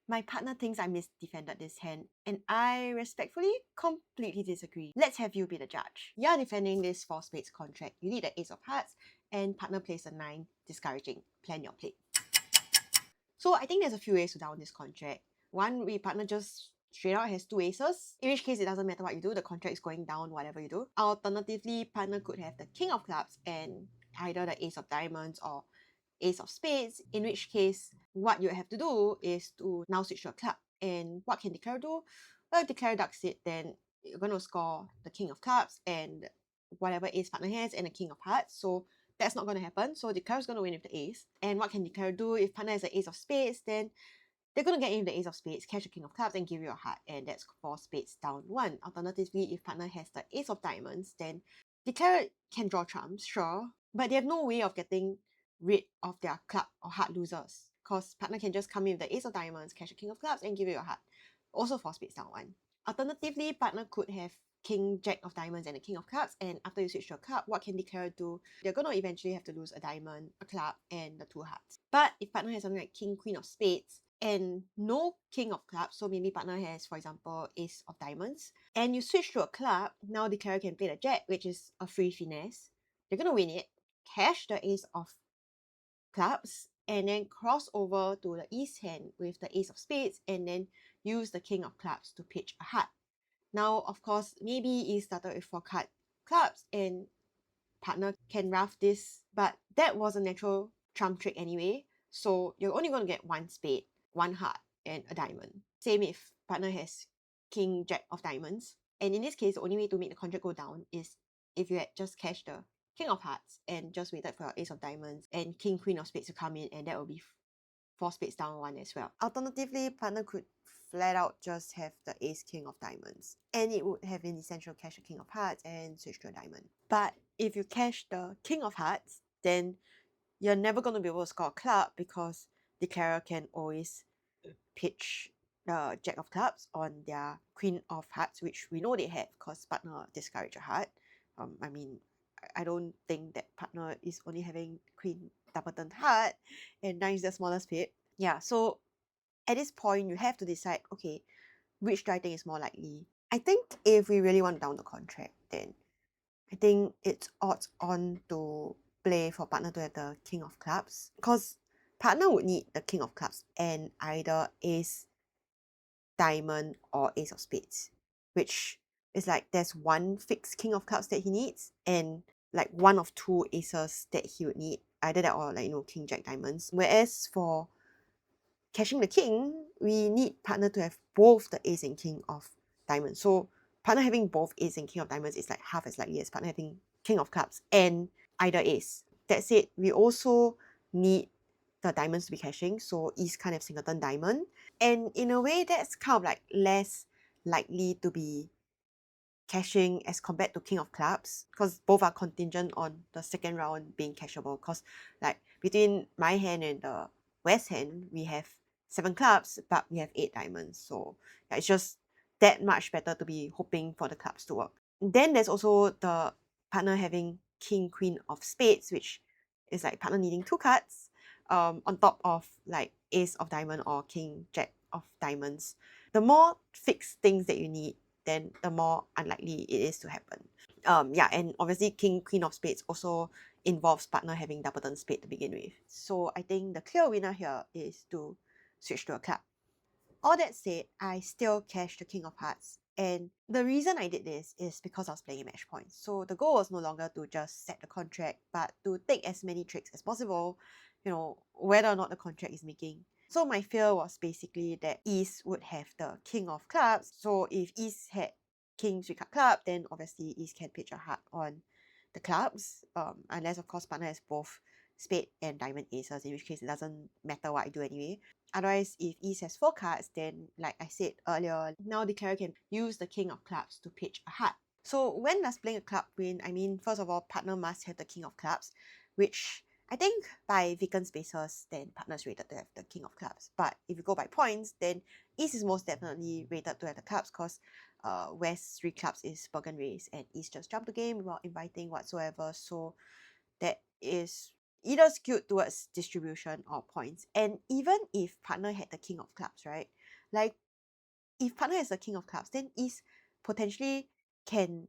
My partner thinks I misdefended this hand, and I respectfully completely disagree. Let's have you be the judge. You're defending this 4 spades contract. You need the ace of hearts, and partner plays a 9, discouraging. Plan your play. So I think there's a few ways to down this contract. One, we partner just straight out has 2 aces, in which case it doesn't matter what you do, the contract is going down whatever you do. Alternatively, partner could have the king of clubs and either the ace of diamonds or ace of spades, in which case what you have to do is to now switch to a club. And what can declare do? Well, if declare ducks it, then you're going to score the king of clubs and whatever ace partner has and a king of hearts. So that's not going to happen. So declare is going to win with the ace. And what can declare do? If partner has an ace of spades, then they're going to get in with the ace of spades, catch a king of clubs, and give you a heart. And that's 4 spades down 1. Alternatively, if partner has the ace of diamonds, then declare can draw trumps, sure, but they have no way of getting rid of their club or heart losers, because partner can just come in with the ace of diamonds, catch a king of clubs, and give you a heart. Also 4 spades down 1. Alternatively, partner could have king, jack of diamonds, and a king of clubs, and after you switch to a club, what can declare do? They're going to eventually have to lose a diamond, a club, and the 2 hearts. But if partner has something like king, queen of spades, and no king of clubs, so maybe partner has, for example, ace of diamonds, and you switch to a club, now declarer can play the jack, which is a free finesse. You're going to win it, cash the ace of clubs, and then cross over to the east hand with the ace of spades, and then use the king of clubs to pitch a heart. Now, of course, maybe he started with 4 card clubs and partner can rough this, but that was a natural trump trick anyway, so you're only going to get 1 spade, 1 heart, and a diamond. Same if partner has king, jack of diamonds. And in this case, the only way to make the contract go down is if you had just cashed the king of hearts and just waited for your ace of diamonds and king, queen of spades to come in, and that will be 4 spades down 1 as well. Alternatively, partner could flat out just have the ace, king of diamonds, and it would have been essential cash a king of hearts and switch to a diamond. But if you cash the king of hearts, then you're never going to be able to score a club because declarer can always pitch the jack of clubs on their queen of hearts, which we know they have because partner discourage a heart. I mean, I don't think that partner is only having queen double turn heart and 9 is the smallest pip. Yeah, so at this point you have to decide, okay, which do I think is more likely? I think if we really want down the contract, then I think it's odds on to play for partner to have the king of clubs, because partner would need the king of clubs and either ace, diamond, or ace of spades, which is like there's 1 fixed king of clubs that he needs and like 1 of 2 aces that he would need, either that or like king, jack, diamonds. Whereas for cashing the king, we need partner to have both the ace and king of diamonds. So partner having both ace and king of diamonds is like half as likely as partner having king of clubs and either ace. That said, we also need the diamonds to be cashing, so ace can't have singleton diamond. And in a way, that's kind of like less likely to be cashing as compared to king of clubs, because both are contingent on the second round being cashable. Because like between my hand and the west hand, we have 7 clubs, but we have 8 diamonds. So yeah, it's just that much better to be hoping for the clubs to work. Then there's also the partner having king, queen of spades, which is like partner needing 2 cards on top of like ace of diamond or king, jack of diamonds. The more fixed things that you need, then the more unlikely it is to happen. Yeah, and obviously king, queen of spades also involves partner having double turn spade to begin with. So I think the clear winner here is to switch to a club. All that said, I still cashed the king of hearts. And the reason I did this is because I was playing Matchpoints. So the goal was no longer to just set the contract, but to take as many tricks as possible, whether or not the contract is making. So my fear was basically that East would have the king of clubs. So if East had king, three card club, then obviously East can pitch a heart on the clubs. Unless of course partner has both spade and diamond aces, in which case it doesn't matter what I do anyway. Otherwise, if East has 4 cards, then like I said earlier, now the declarer can use the king of clubs to pitch a heart. So when does playing a club win? I mean, first of all, partner must have the king of clubs, which I think by vacant spaces, then partner's rated to have the king of clubs. But if you go by points, then East is most definitely rated to have the clubs, because West 3 clubs is Bergen race and East just jumped the game without inviting whatsoever. So that is either skewed towards distribution or points. And even if partner had the king of clubs, right? Like if partner has the king of clubs, then is potentially can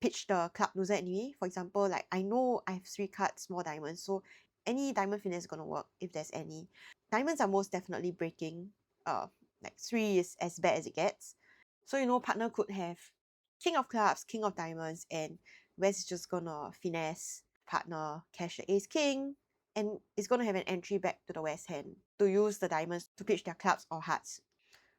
pitch the club loser anyway. For example, like I know I have 3 cards, more diamonds, so any diamond finesse is gonna work if there's any. Diamonds are most definitely breaking. Like 3 is as bad as it gets. So partner could have king of clubs, king of diamonds, and West is just gonna finesse partner, cash the ace king, and it's gonna have an entry back to the West hand to use the diamonds to pitch their clubs or hearts.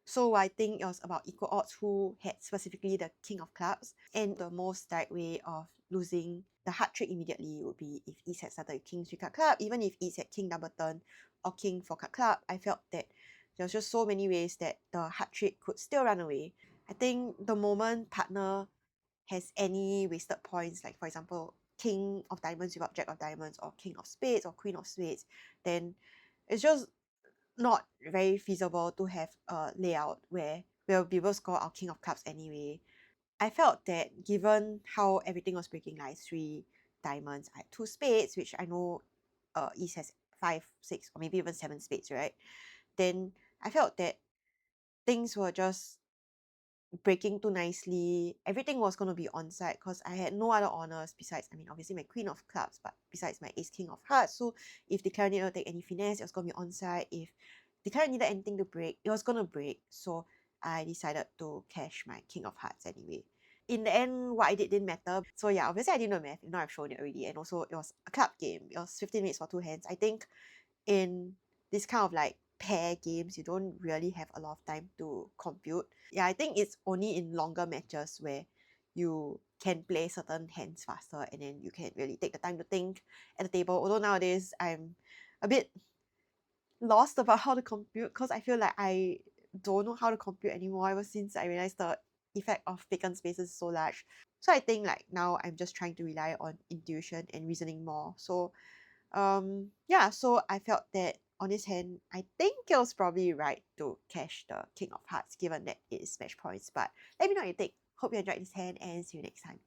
So I think it was about equal odds who had specifically the king of clubs, and the most direct way of losing the heart trick immediately would be if East had started king 3 card club. Even if East had king double turn or king 4 card club, I felt that there was just so many ways that the heart trick could still run away. I think the moment partner has any wasted points, like for example king of diamonds without jack of diamonds or king of spades or queen of spades, then it's just not very feasible to have a layout where we'll be able to score our king of clubs anyway. I felt that given how everything was breaking, like 3 diamonds, I had 2 spades, which I know East has 5, 6, or maybe even 7 spades, right? Then I felt that things were just breaking too nicely. Everything was going to be on side because I had no other honors besides, I mean, obviously my queen of clubs, but besides my ace king of hearts. So if the declare needed to take any finesse, it was going to be on side. If the declare needed anything to break, it was going to break. So I decided to cash my king of hearts anyway. In the end, what I did didn't matter. So yeah, obviously I didn't know math. Now I've shown it already. And also it was a club game. It was 15 minutes for 2 hands. I think in this kind of like pair games, you don't really have a lot of time to compute. Yeah, I think it's only in longer matches where you can play certain hands faster and then you can really take the time to think at the table. Although nowadays I'm a bit lost about how to compute because I feel like I don't know how to compute anymore ever since I realized the effect of vacant spaces is so large. So I think like now I'm just trying to rely on intuition and reasoning more. So yeah, so I felt that on this hand, I think it was probably right to cash the king of hearts given that it is match points. But let me know what you think. Hope you enjoyed this hand and see you next time.